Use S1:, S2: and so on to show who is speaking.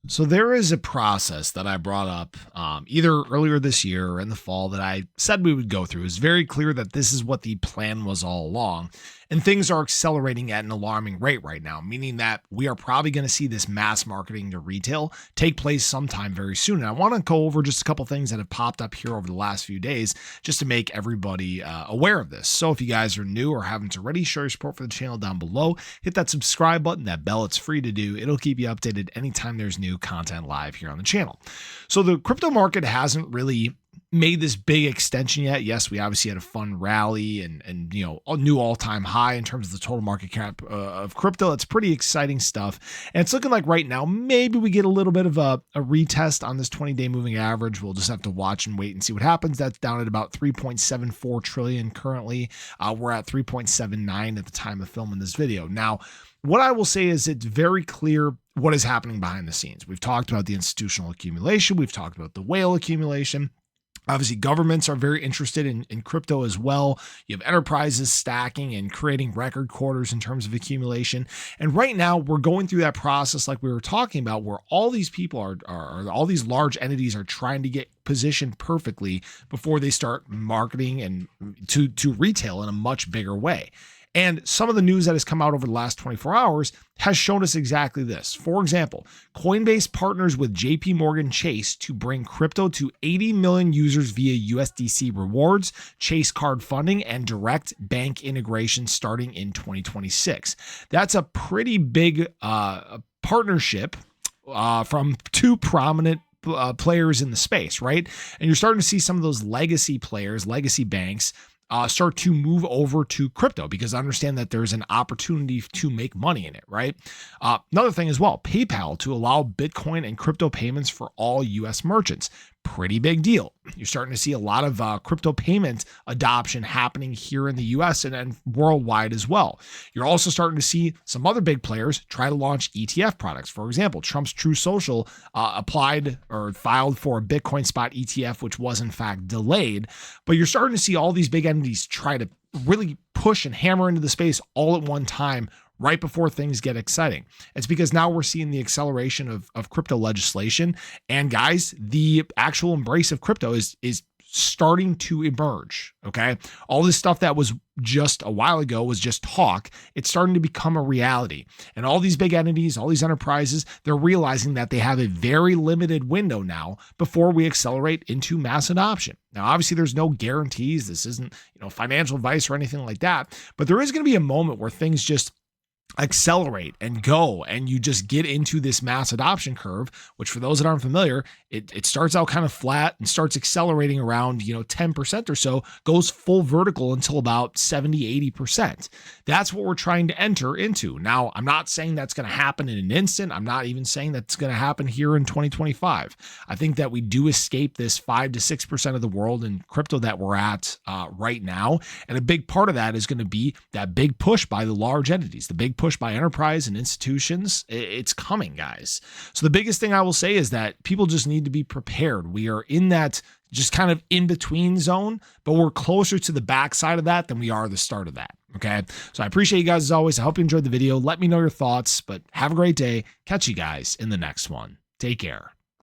S1: So there is a process that I brought up either earlier this year or in the fall that I said we would go through. It's very clear that this is what the plan was all along. And things are accelerating at an alarming rate right now, meaning that we are probably going to see this mass marketing to retail take place sometime very soon. And I want to go over just a couple things that have popped up here over the last few days just to make everybody aware of this. So if you guys are new or haven't already, show your support for the channel down below. Hit that subscribe button, that bell, it's free to do. It'll keep you updated anytime there's new content live here on the channel. So the crypto market hasn't really made this big extension yet. Yes, we obviously had a fun rally and a new all-time high in terms of the total market cap of crypto. It's pretty exciting stuff. And it's looking like right now, maybe we get a little bit of a retest on this 20-day moving average. We'll just have to watch and wait and see what happens. That's down at about 3.74 trillion currently. We're at 3.79 at the time of filming this video. Now, what I will say is it's very clear what is happening behind the scenes. We've talked about the institutional accumulation. We've talked about the whale accumulation. Obviously, governments are very interested in crypto as well. You have enterprises stacking and creating record quarters in terms of accumulation. And right now, we're going through that process like we were talking about, where all these people are all these large entities are trying to get positioned perfectly before they start marketing and to retail in a much bigger way. And some of the news that has come out over the last 24 hours has shown us exactly this. For example, Coinbase partners with JP Morgan Chase to bring crypto to 80 million users via USDC rewards, Chase card funding, and direct bank integration starting in 2026. That's a pretty big partnership from two prominent players in the space, right? And you're starting to see some of those legacy players, legacy banks, start to move over to crypto because I understand that there's an opportunity to make money in it, right? Another thing as well, PayPal to allow Bitcoin and crypto payments for all US merchants. Pretty big deal. You're starting to see a lot of crypto payment adoption happening here in the US and worldwide as well. You're also starting to see some other big players try to launch ETF products. For example, Trump's True Social applied or filed for a Bitcoin spot ETF, which was in fact delayed. But you're starting to see all these big entities try to really push and hammer into the space all at one time right before things get exciting. It's because now we're seeing the acceleration of crypto legislation. And guys, the actual embrace of crypto is starting to emerge. Okay. All this stuff that was just a while ago was just talk. It's starting to become a reality. And all these big entities, all these enterprises, they're realizing that they have a very limited window now before we accelerate into mass adoption. Now, obviously, there's no guarantees. This isn't, financial advice or anything like that. But there is going to be a moment where things just accelerate and go, and you just get into this mass adoption curve, which for those that aren't familiar, it starts out kind of flat and starts accelerating around 10% or so, goes full vertical until about 70, 80%. That's what we're trying to enter into. Now, I'm not saying that's going to happen in an instant. I'm not even saying that's going to happen here in 2025. I think that we do escape this 5 to 6% of the world in crypto that we're at right now. And a big part of that is going to be that big push by the large entities, the big push by enterprise and institutions. It's coming, guys. So the biggest thing I will say is that people just need to be prepared. We are in that just kind of in between zone, but we're closer to the backside of that than we are the start of that. Okay. So I appreciate you guys as always. I hope you enjoyed the video. Let me know your thoughts, but have a great day. Catch you guys in the next one. Take care.